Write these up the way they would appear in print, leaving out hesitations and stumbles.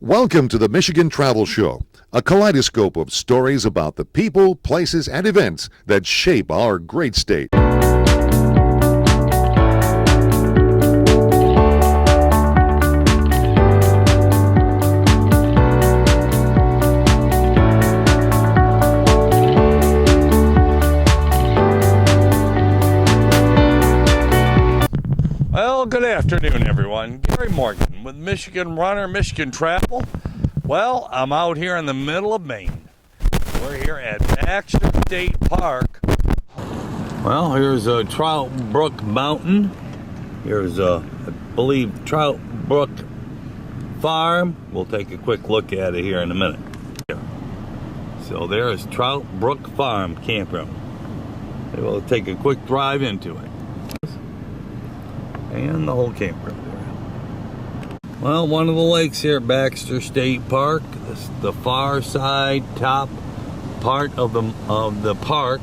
Welcome to the Michigan Travel Show, a kaleidoscope of stories about the people, places, and events that shape our great state. Well, good afternoon, everyone. Gary Morgan with Michigan Runner, Michigan Travel. Well, I'm out here in the middle of Maine. We're here at Baxter State Park. Well, here's Trout Brook Mountain. Here's, I believe, Trout Brook Farm. We'll take a quick look at it here in a minute. So there is Trout Brook Farm Campground. We'll take a quick drive into it. And the whole campground area. Well, one of the lakes here at Baxter State Park. This is the far side top part of the park,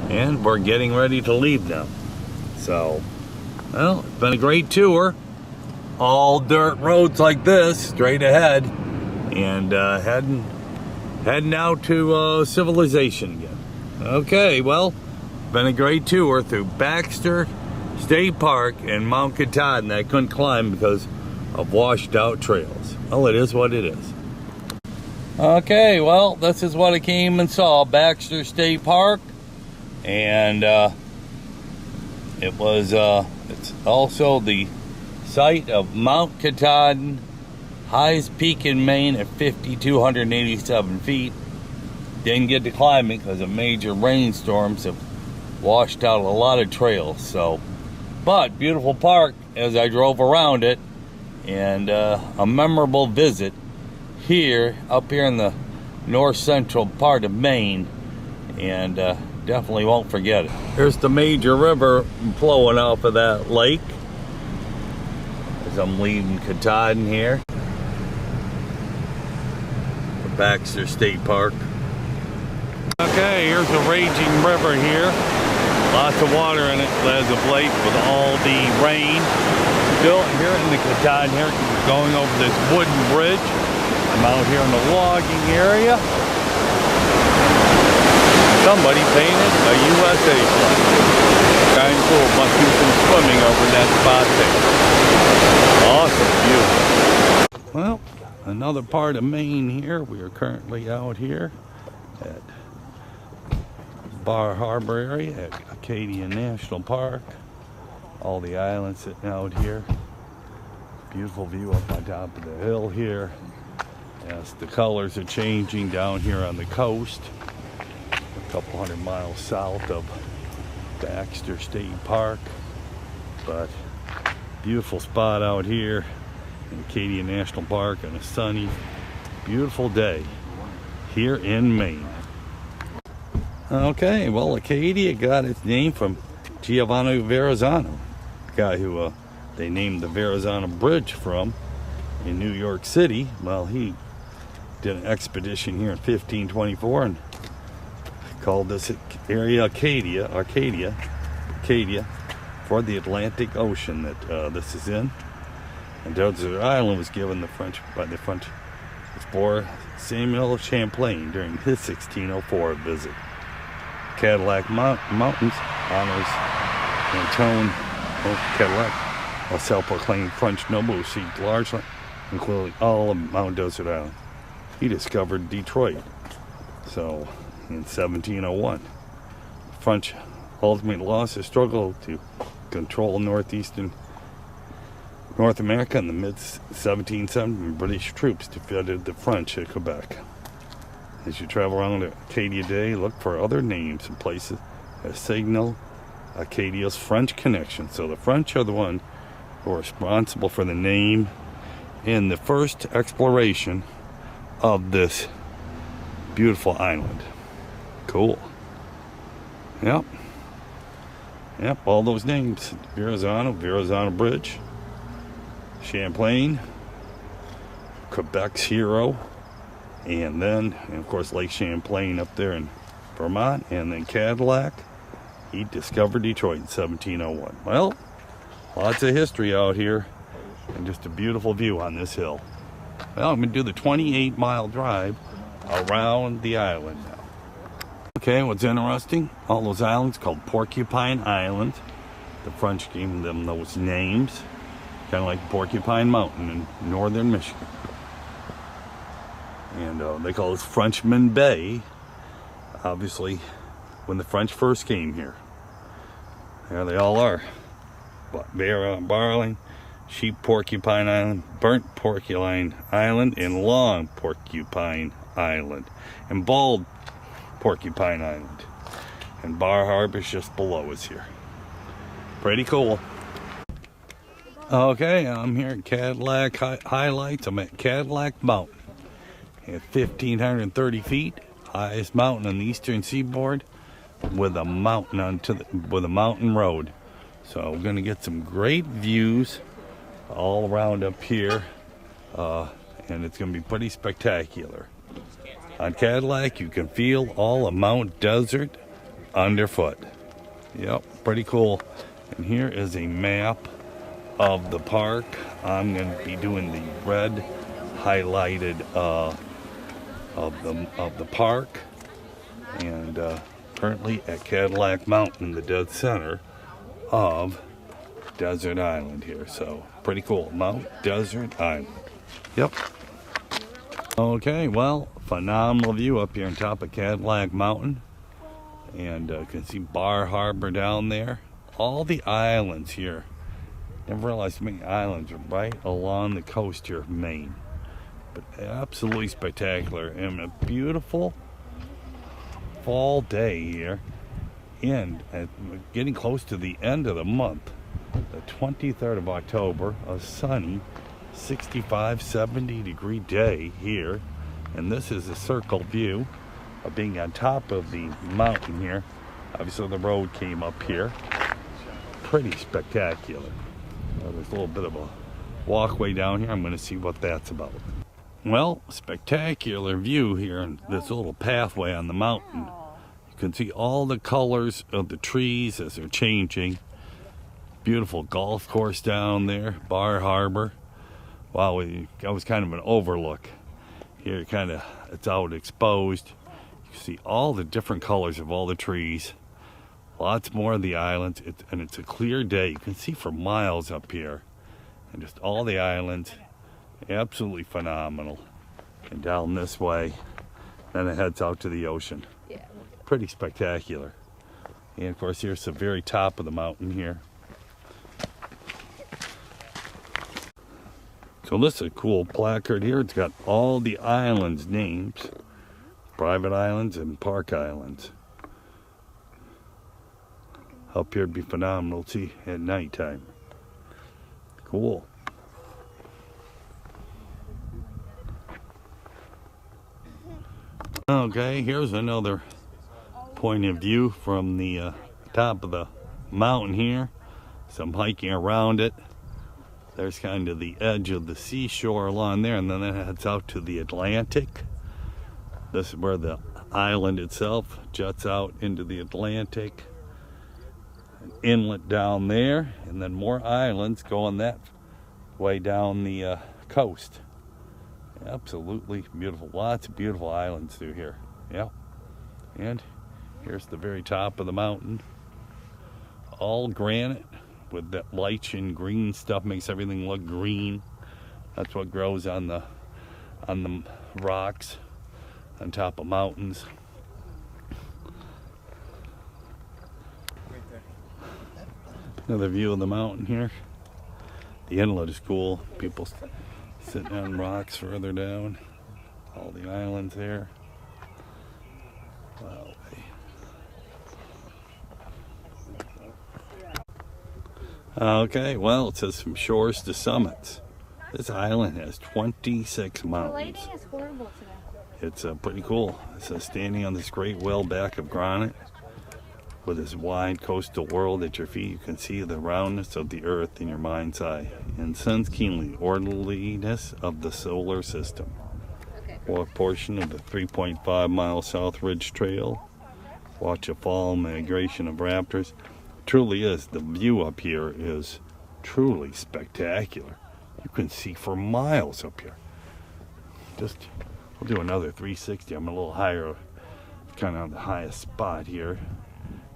and we're getting ready to leave now. So, well, it's been a great tour. All dirt roads like this, straight ahead, and heading out to civilization again. Okay, well, been a great tour through Baxter State Park and Mount Katahdin that I couldn't climb because of washed out trails. Well, it is what it is. Okay, well, this is what I came and saw, Baxter State Park, and it's also the site of Mount Katahdin, highest peak in Maine at 5,287 feet. Didn't get to climb it because of major rainstorms have washed out a lot of trails, so. But beautiful park as I drove around it, and a memorable visit here, up here in the north central part of Maine, and definitely won't forget it. Here's the major river flowing off of that lake as I'm leaving Katahdin here. The Baxter State Park. Okay, here's a raging river here. Lots of water in it as of late with all the rain. Still here in the Katahdin here, going over this wooden bridge. I'm out here in the logging area. Somebody painted a USA flag. Kind of cool. Must do some swimming over that spot there. Awesome view. Well, another part of Maine here. We are currently out here at Bar Harbor area at Acadia National Park. All the islands sitting out here. Beautiful view up on top of the hill here as the colors are changing down here on the coast. A couple hundred miles south of Baxter State Park. But beautiful spot out here in Acadia National Park on a sunny, beautiful day here in Maine. Okay, well, Acadia got its name from Giovanni Verrazzano, the guy who they named the Verrazzano Bridge from in New York City. Well, he did an expedition here in 1524 and called this area Arcadia for the Atlantic Ocean that this is in. And Desert Island was given by the French explorer Samuel Champlain during his 1604 visit. Cadillac Mountains honors Antoine Cadillac, a self-proclaimed French noble who seized large land, including all of Mount Desert Island. He discovered Detroit. So, in 1701, the French ultimately lost their struggle to control northeastern North America in the mid-1770s. British troops defeated the French at Quebec. As you travel around Acadia Day, look for other names and places that signal Acadia's French connection. So the French are the one who are responsible for the name in the first exploration of this beautiful island. Cool. Yep, all those names. Verrazzano Bridge, Champlain, Quebec's hero, and then, of course, Lake Champlain up there in Vermont, and then Cadillac. He discovered Detroit in 1701. Well, lots of history out here, and just a beautiful view on this hill. Well, I'm going to do the 28-mile drive around the island now. Okay, what's interesting, all those islands called Porcupine Island. The French gave them those names, kind of like Porcupine Mountain in northern Michigan. And they call this Frenchman Bay, obviously, when the French first came here. There they all are. Barley, Sheep Porcupine Island, Burnt Porcupine Island, and Long Porcupine Island, and Bald Porcupine Island. And Bar Harbor's just below us here. Pretty cool. Okay, I'm here at Cadillac Highlights. I'm at Cadillac Mountain at 1,530 feet, highest mountain on the eastern seaboard, with a mountain with a mountain road. So we're going to get some great views all around up here, and it's going to be pretty spectacular. On Cadillac, you can feel all of Mount Desert underfoot. Yep, pretty cool. And here is a map of the park. I'm going to be doing the red highlighted of the park, and currently at Cadillac Mountain, the dead center of Desert Island here. So pretty cool. Mount Desert Island. Yep. Okay, well, phenomenal view up here on top of Cadillac Mountain, and you can see Bar Harbor down there. All the islands here. Never realized how many islands are right along the coast here of Maine. But absolutely spectacular, and a beautiful fall day here. And getting close to the end of the month, the 23rd of October, a sunny 65, 70 degree day here. And this is a circle view of being on top of the mountain here. Obviously the road came up here. Pretty spectacular. There's a little bit of a walkway down here. I'm going to see what that's about. Well, spectacular view here in this little pathway on the mountain. You can see all the colors of the trees as they're changing. Beautiful golf course down there, Bar Harbor. Wow, that was kind of an overlook. Here, it's out exposed. You can see all the different colors of all the trees. Lots more of the islands, and it's a clear day. You can see for miles up here, and just all the islands. Absolutely phenomenal. And down this way, then it heads out to the ocean. Pretty spectacular. And of course, here's the very top of the mountain here. So this is a cool placard here. It's got all the islands' names, private islands and park islands. Up here would be phenomenal to see at nighttime. Cool. Okay, here's another point of view from the top of the mountain here. Some hiking around it. There's kind of the edge of the seashore along there, and then it heads out to the Atlantic. This is where the island itself juts out into the Atlantic. An inlet down there, and then more islands going that way down the coast. Absolutely beautiful. Lots of beautiful islands through here. Yeah. And here's the very top of the mountain. All granite with that lichen green stuff, makes everything look green. That's what grows on the rocks on top of mountains. Another view of the mountain here. The inlet is cool. People sitting on rocks further down. All the islands there. Wow. Okay, well, it says from shores to summits. This island has 26 mountains. The lighting is horrible today. It's pretty cool. It says standing on this great well back of granite with this wide coastal world at your feet, you can see the roundness of the earth in your mind's eye and sense keenly the orderliness of the solar system. Walk a portion of the 3.5 mile South Ridge Trail. Watch a fall migration of raptors. Truly is. The view up here is truly spectacular. You can see for miles up here. I'll do another 360. I'm a little higher, kind of on the highest spot here,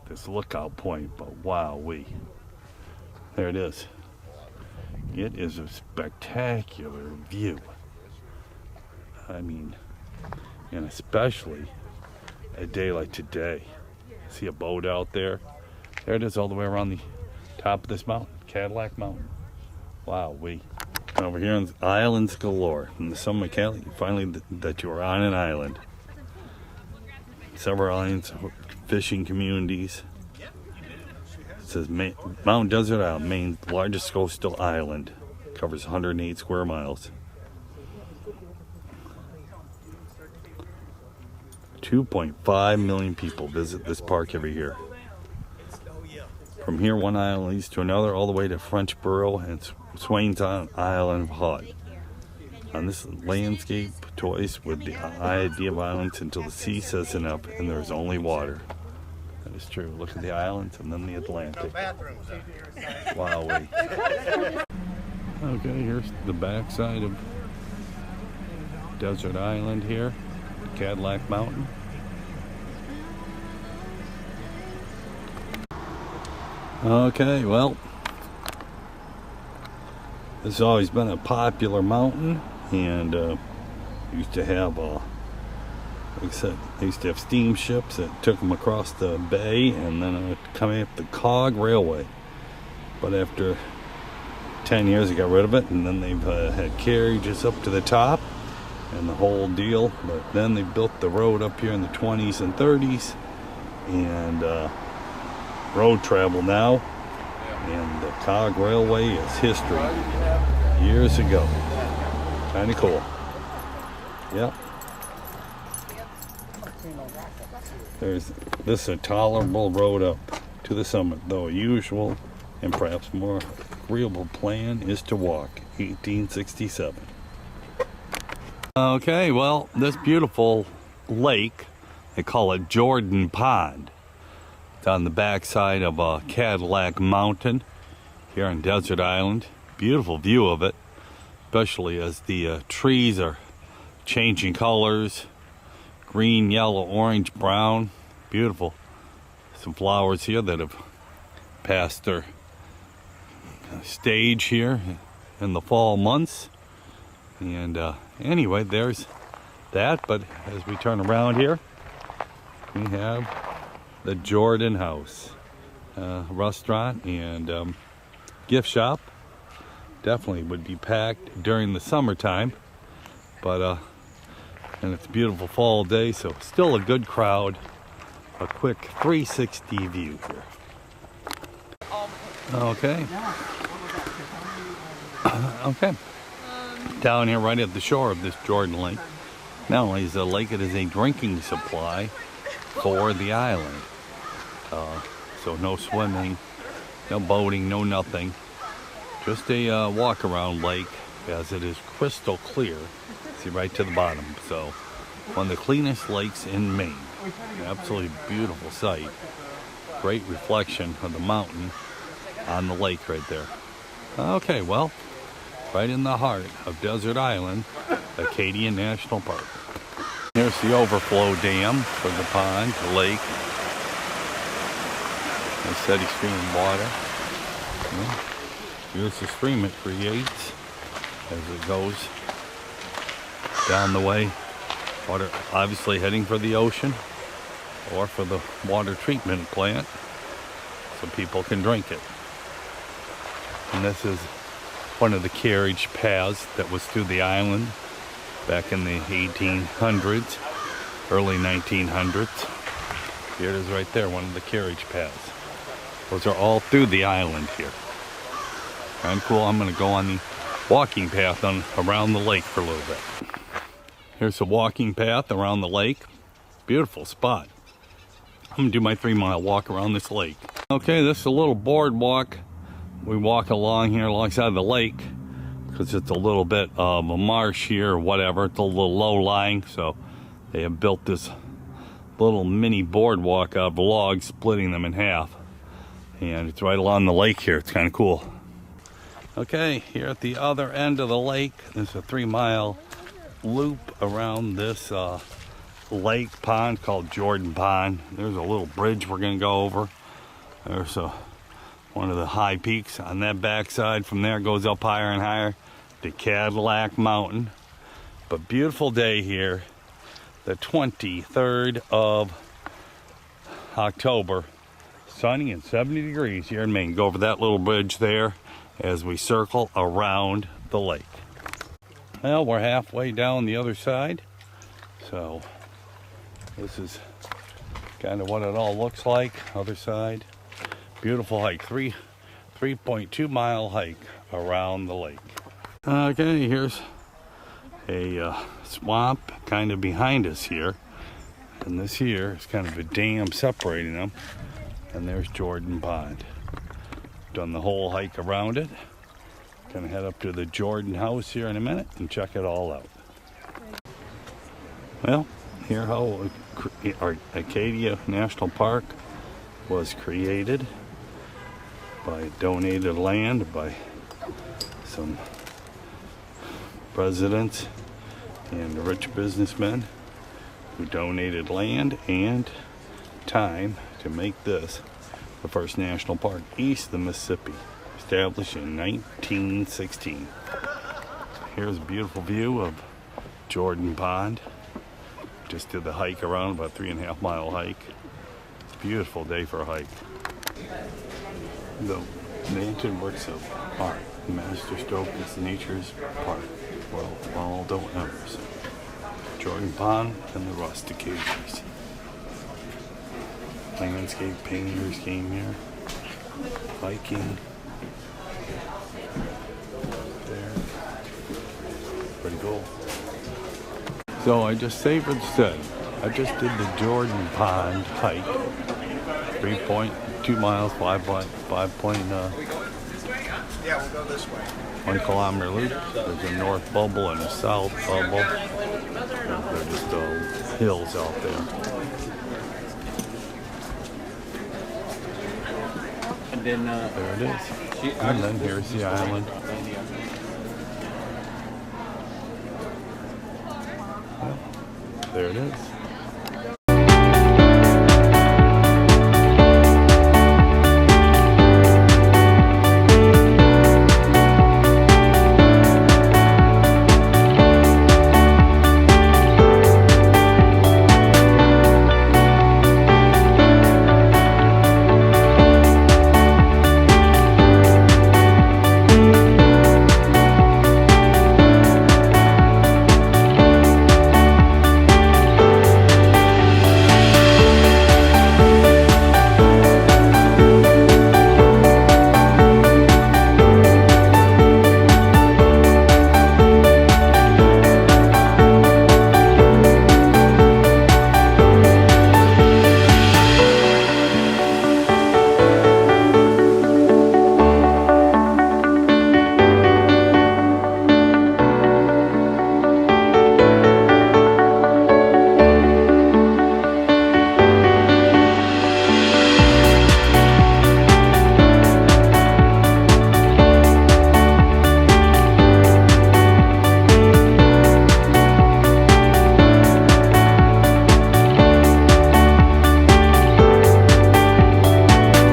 this lookout point, but wowee. There it is. It is a spectacular view. I mean, and especially a day like today. See a boat out there? There it is all the way around the top of this mountain, Cadillac Mountain. Wowee. And over here on islands galore. In the summer, Cali, finally that you are on an island. Several islands, fishing communities. It says Mount Desert Island, Maine's largest coastal island. Covers 108 square miles. 2.5 million people visit this park every year. From here, one island leads to another, all the way to Frenchboro and Swains Island Hut. On this landscape, toys with the idea of islands until the sea says enough and there's only water. That is true. Look at the islands and then the Atlantic. Wowee. Okay, here's the backside of Desert Island here, Cadillac Mountain. Okay, well, this has always been a popular mountain, and used to have, like I said, they used to have steamships that took them across the bay, and then coming up the Cog Railway. But after 10 years, they got rid of it, and then they've had carriages up to the top, and the whole deal. But then they built the road up here in the 20s and 30s, and road travel now, and the Cog Railway is history. Years ago. Kind of cool. Yep. There's this a tolerable road up to the summit, though a usual and perhaps more agreeable plan is to walk. 1867. Okay, well, this beautiful lake, they call it Jordan Pond. It's on the backside of a Cadillac Mountain here on Desert Island. Beautiful view of it, especially as the trees are changing colors. Green, yellow, orange, brown. Beautiful. Some flowers here that have passed their stage here in the fall months. And anyway, there's that. But as we turn around here, we have the Jordan House restaurant and gift shop. Definitely would be packed during the summertime, but and it's a beautiful fall day, so still a good crowd. A quick 360 view here. Okay. Okay. Down here right at the shore of this Jordan Lake. Not only is a lake, it is a drinking supply for the island. So no swimming, no boating, no nothing. Just a walk-around lake, as it is crystal clear. See right to the bottom. So one of the cleanest lakes in Maine. Absolutely beautiful sight. Great reflection of the mountain on the lake right there. Okay, well, right in the heart of Desert Island, Acadia National Park. Here's the overflow dam for the pond, the lake. A steady stream of water. Yeah. Here's the stream it creates as it goes down the way. Water obviously heading for the ocean or for the water treatment plant so people can drink it. And this is one of the carriage paths that was through the island back in the 1800s, early 1900s. Here it is right there, one of the carriage paths. Those are all through the island here. Kind of cool. I'm going to go on the walking path around the lake for a little bit. Here's a walking path around the lake. Beautiful spot. I'm going to do my 3-mile walk around this lake. Okay, this is a little boardwalk. We walk along here alongside the lake because it's a little bit of a marsh here or whatever. It's a little low-lying, so they have built this little mini boardwalk out of logs, splitting them in half. And it's right along the lake here. It's kind of cool. Okay, here at the other end of the lake, there's a 3-mile loop around this lake pond called Jordan Pond. There's a little bridge we're gonna go over. There's one of the high peaks on that backside. From there it goes up higher and higher to Cadillac Mountain. But beautiful day here, the 23rd of October. Sunny and 70 degrees here in Maine. Go over that little bridge there as we circle around the lake. Well, we're halfway down the other side. So this is kind of what it all looks like. Other side. Beautiful hike. 3.2 mile hike around the lake. Okay, here's a swamp kind of behind us here. And this here is kind of a dam separating them. And there's Jordan Pond. Done the whole hike around it. Gonna head up to the Jordan house here in a minute and check it all out. Well, here how Acadia National Park was created by donated land by some residents and rich businessmen who donated land and time to make this the first national park east of the Mississippi, established in 1916. Here's a beautiful view of Jordan Pond. Just did the hike around, about 3.5 mile hike. It's a beautiful day for a hike. The ancient works of art, master stroke is nature's part. Well, all don't embers. Jordan Pond and the rustications. Landscape painters came here. Hiking. There. Pretty cool. So I just savored said, I just did the Jordan Pond hike. 3.2 miles, 1 kilometer loop. There's a north bubble and a south bubble. They're just hills out there. And then There it is. And then here's the island. Well, there it is.